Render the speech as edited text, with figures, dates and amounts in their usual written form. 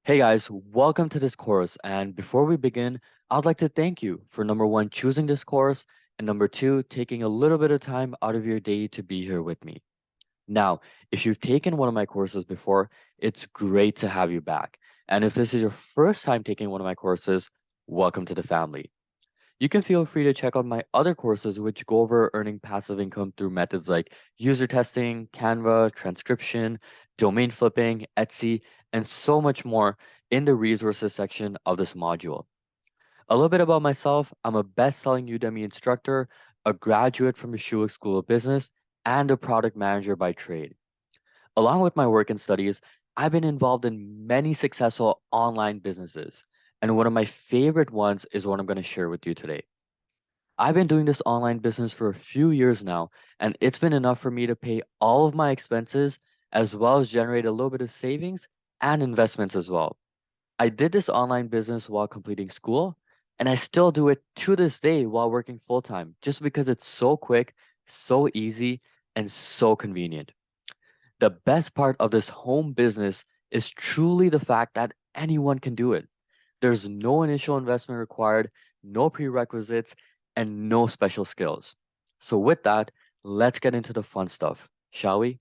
Hey guys, welcome to this course. And before we begin, I'd like to thank you for number one, choosing this course, and number two, taking a little bit of time out of your day to be here with me. Now, if you've taken one of my courses before, it's great to have you back. And if this is your first time taking one of my courses, welcome to the family. You can feel free to check out my other courses, which go over earning passive income through methods like user testing, Canva, transcription, domain flipping, Etsy, and so much more in the resources section of this module. A little bit about myself: I'm a best selling Udemy instructor, a graduate from the Schulich School of Business, and a product manager by trade. Along with my work and studies, I've been involved in many successful online businesses. And one of my favorite ones is what I'm going to share with you today. I've been doing this online business for a few years now, and it's been enough for me to pay all of my expenses as well as generate a little bit of savings and investments as well. I did this online business while completing school, and I still do it to this day while working full time, just because it's so quick, so easy, and so convenient. The best part of this home business is truly the fact that anyone can do it. There's no initial investment required, no prerequisites, and no special skills. So, with that, let's get into the fun stuff, shall we?